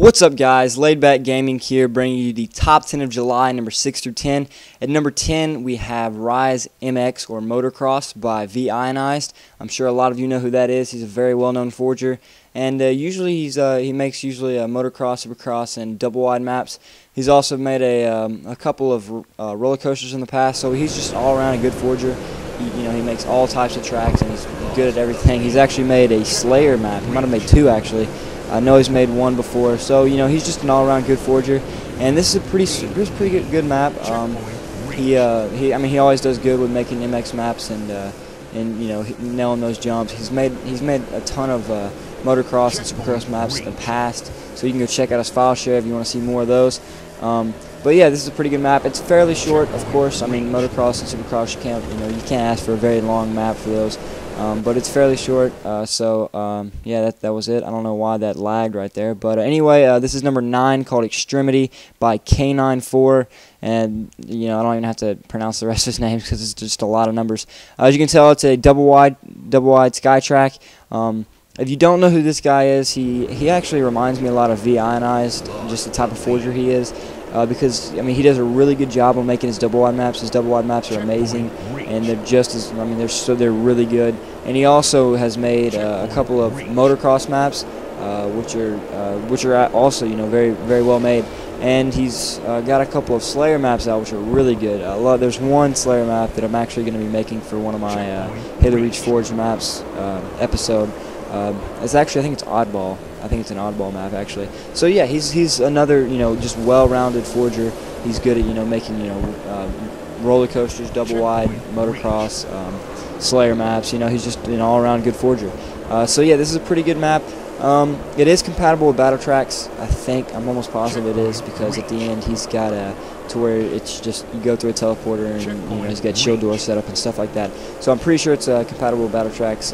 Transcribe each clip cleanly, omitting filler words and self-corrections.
What's up, guys? LayedBackGaming here, bringing you the top 10 of July, number 6 through 10. At number 10, we have Rioz MX, or Motocross, by Lonized. I'm sure a lot of you know who that is. He's a very well-known forger, and usually he makes motocross, supercross, and double-wide maps. He's also made a couple of roller coasters in the past, so he's just all-around a good forger. He makes all types of tracks, and he's good at everything. He's actually made a Slayer map. He might have made two, actually. I know he's made one before, so he's just an all-around good forger, and this is a pretty good map. He always does good with making MX maps and nailing those jumps. He's made a ton of motocross and supercross maps in the past, so you can go check out his file share if you want to see more of those. But yeah, this is a pretty good map. It's fairly short, of course. I mean, motocross and supercross, you can't ask for a very long map for those. But it's fairly short, yeah, that was it. I don't know why that lagged right there. But anyway, this is number 9, called Extremity by K94. And, I don't even have to pronounce the rest of his names because it's just a lot of numbers. As you can tell, it's a double-wide sky track. If you don't know who this guy is, he actually reminds me a lot of Lonized, just the type of forger he is. Because he does a really good job of making his double-wide maps. His double-wide maps are amazing, and they're just as they're really good. And he also has made a couple of motocross maps, which are also very very well made. And he's got a couple of Slayer maps out, which are really good. There's one Slayer map that I'm actually going to be making for one of my Halo Reach Forge maps episode. It's actually, I think it's Oddball. I think it's an Oddball map, actually. So yeah, he's another just well-rounded forger. He's good at making roller coasters, double wide, motocross, Slayer maps. He's just an all-around good forger. So yeah, this is a pretty good map. It is compatible with Racetracks. I think, I'm almost positive it is, because at the end he's got to where it's just you go through a teleporter and he's got shield door set up and stuff like that. So I'm pretty sure it's compatible with Racetracks.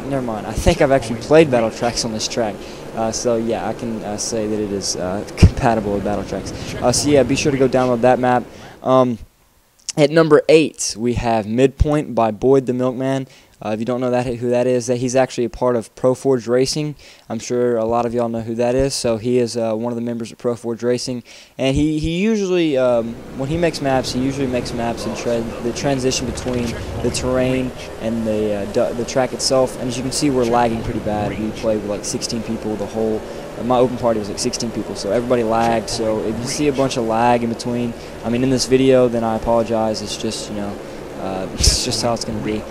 Never mind. I think I've actually played Racetracks on this track. So yeah, I can say that it is compatible with Racetracks. So yeah, be sure to go download that map. At number 8, we have Midpoint by Boyd the Milkman. If you don't know who that is, he's actually a part of ProForge Racing. I'm sure a lot of y'all know who that is. So he is one of the members of ProForge Racing, and he usually, when he makes maps, he usually makes maps in the transition between the terrain and the track itself. And as you can see, we're lagging pretty bad. We played with like 16 people. My open party was like 16 people, so everybody lagged. So if you see a bunch of lag in between, in this video, then I apologize. It's just it's just how it's going to be.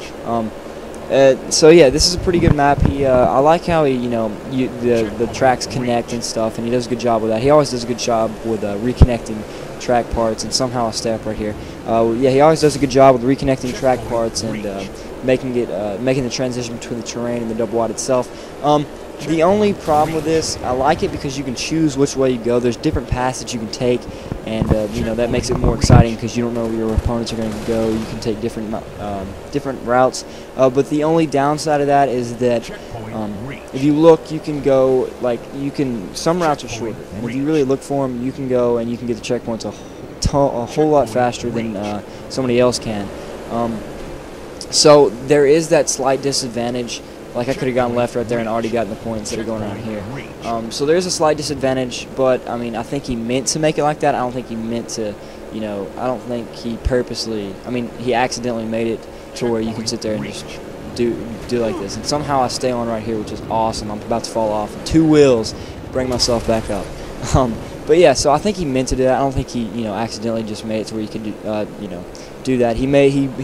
So yeah, this is a pretty good map. I like how the tracks connect and stuff, and he does a good job with that. He always does a good job with reconnecting track parts, and somehow I'll stay up right here. Yeah, he always does a good job with reconnecting track parts and making the transition between the terrain and the double wide itself. The only problem with this, I like it because you can choose which way you go. There's different paths that you can take, and that makes it more exciting because you don't know where your opponents are going to go. You can take different routes. But the only downside of that is that if you look, you can go some routes are shorter, and if you really look for them, you can go and you can get the checkpoints a whole lot faster than somebody else can. So there is that slight disadvantage. Like I could have gone left right there and already gotten the point instead of going around here. So there's a slight disadvantage, but I think he meant to make it like that. I don't think he meant to, I don't think he purposely, he accidentally made it to where you can sit there and just do like this. And somehow I stay on right here, which is awesome. I'm about to fall off. 2 wheels, bring myself back up. But yeah, so I think he meant to do that. I don't think he, accidentally just made it to where you could do that. He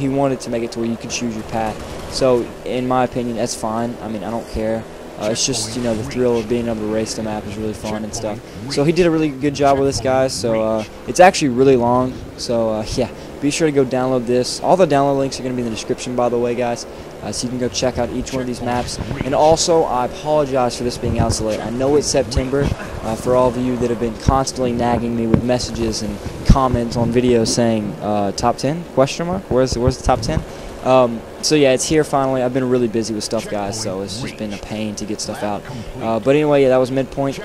wanted to make it to where you could choose your path. So in my opinion, that's fine. I don't care. It's just the thrill of being able to race the map is really fun and stuff. So he did a really good job with this, guys. So it's actually really long. So yeah, be sure to go download this. All the download links are going to be in the description, by the way, guys. So you can go check out each one of these maps. And also, I apologize for this being out so late. I know it's September. For all of you that have been constantly nagging me with messages and comments on videos saying top 10 ? Where's the top 10? So yeah, it's here finally. I've been really busy with stuff, guys, so it's just been a pain to get stuff out. But anyway, yeah, that was Midpoint.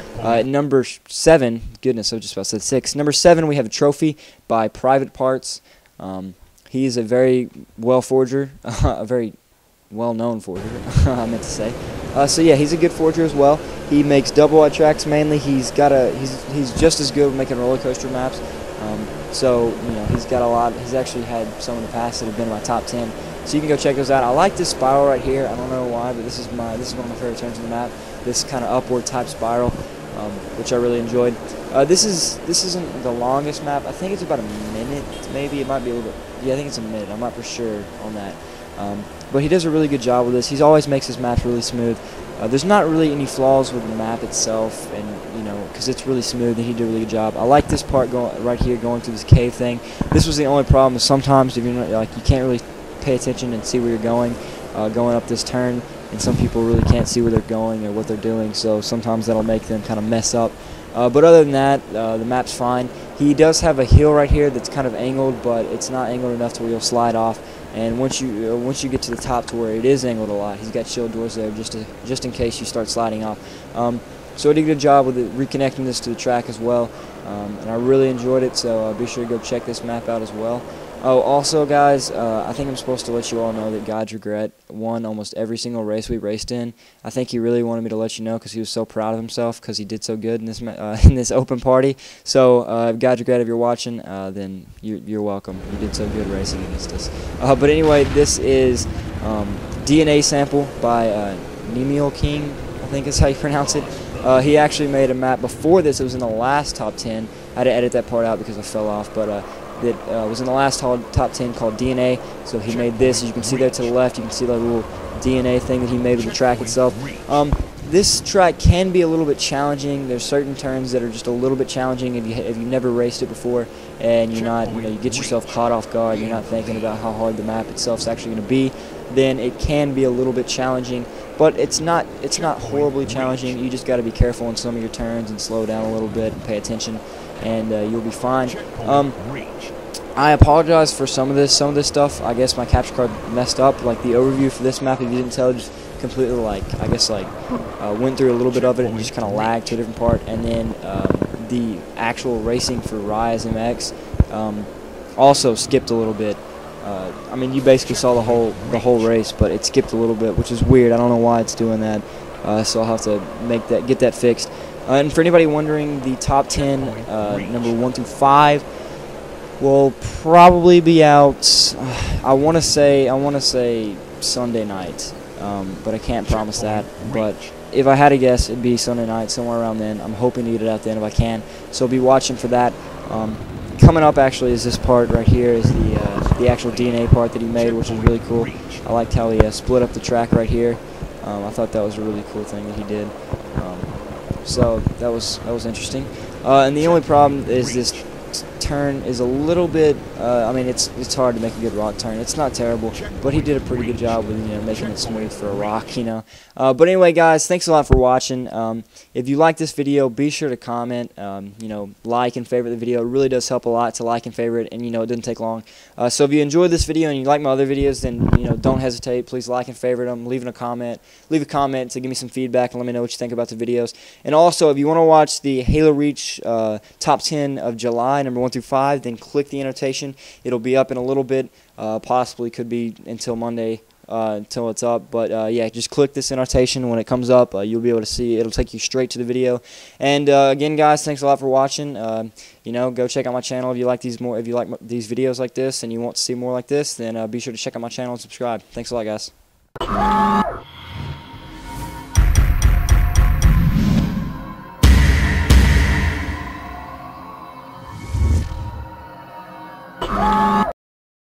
Number 7, goodness, I just about said 6. Number 7, we have Atrophy by PVT Partz. He's a very well forger, a very well-known forger, I meant to say. So yeah, he's a good forger as well. He makes double wide tracks mainly. He's just as good with making roller coaster maps. So you know, he's got a lot. He's actually had some in the past that have been in my top 10. So you can go check those out. I like this spiral right here. I don't know why, but this is one of my favorite turns of the map. This kind of upward type spiral, which I really enjoyed. This isn't the longest map. I think it's about a minute, maybe. It might be a little bit. Yeah, I think it's a minute. I'm not for sure on that. But he does a really good job with this. He always makes his maps really smooth. There's not really any flaws with the map itself, and you know, because it's really smooth, and he did a really good job. I like this part right here, going through this cave thing. This was the only problem. Is sometimes if you're not, like, you can't really pay attention and see where you're going up this turn, and some people really can't see where they're going or what they're doing. So sometimes that'll make them kind of mess up. But other than that, the map's fine. He does have a hill right here that's kind of angled, but it's not angled enough to where you'll slide off. And once you get to the top to where it is angled a lot, he's got shield doors there just in case you start sliding off. So he did a good job with reconnecting this to the track as well, and I really enjoyed it. So be sure to go check this map out as well. Oh, also, guys, I think I'm supposed to let you all know that God's Regret won almost every single race we raced in. I think he really wanted me to let you know because he was so proud of himself because he did so good in this open party. So, God's Regret, if you're watching, then you're welcome. You did so good racing against us. But anyway, this is DNA Sample by Nimielking, I think is how you pronounce it. He actually made a map before this. It was in the last top 10. I had to edit that part out because I fell off, but that was in the last top 10 called DNA. So he made this. As you can see there to the left, you can see that little DNA thing that he made with the track itself. This track can be a little bit challenging. There's certain turns that are just a little bit challenging if you've never raced it before, and you're not, you get yourself caught off guard. You're not thinking about how hard the map itself is actually going to be. Then it can be a little bit challenging, but it's not horribly challenging. You just got to be careful in some of your turns and slow down a little bit and pay attention, and you'll be fine. I apologize for some of this stuff. I guess my capture card messed up. Like the overview for this map, if you didn't tell, just completely went through a little bit of it and just kind of lagged to a different part. And then the actual racing for Rioz MX also skipped a little bit. I mean, you basically saw the whole race, but it skipped a little bit, which is weird. I don't know why it's doing that. So I'll have to get that fixed. And for anybody wondering, the top 10, number 1 through 5, will probably be out. I want to say Sunday night, but I can't promise that. But if I had to guess, it'd be Sunday night, somewhere around then. I'm hoping to get it out then if I can. So be watching for that. Coming up actually is this part right here, is the actual DNA part that he made, which is really cool. I liked how he split up the track right here. I thought that was a really cool thing that he did. So that was interesting. And the only problem is this turn is a little bit. I mean, it's hard to make a good rock turn. It's not terrible, but he did a pretty good job with making it smooth for a rock. But anyway, guys, thanks a lot for watching. If you like this video, be sure to comment. Like and favorite the video. It really does help a lot to like and favorite, and it doesn't take long. So if you enjoyed this video and you like my other videos, then don't hesitate. Please like and favorite them. Leave a comment to give me some feedback and let me know what you think about the videos. And also, if you want to watch the Halo Reach top 10 of July, number 1 through 5, then click the annotation. It'll be up in a little bit. Possibly could be until Monday. Until it's up, but yeah, just click this annotation. When it comes up, you'll be able to see. It'll take you straight to the video. And again, guys, thanks a lot for watching. Go check out my channel if you like these videos like this, and you want to see more like this. Then be sure to check out my channel and subscribe. Thanks a lot, guys.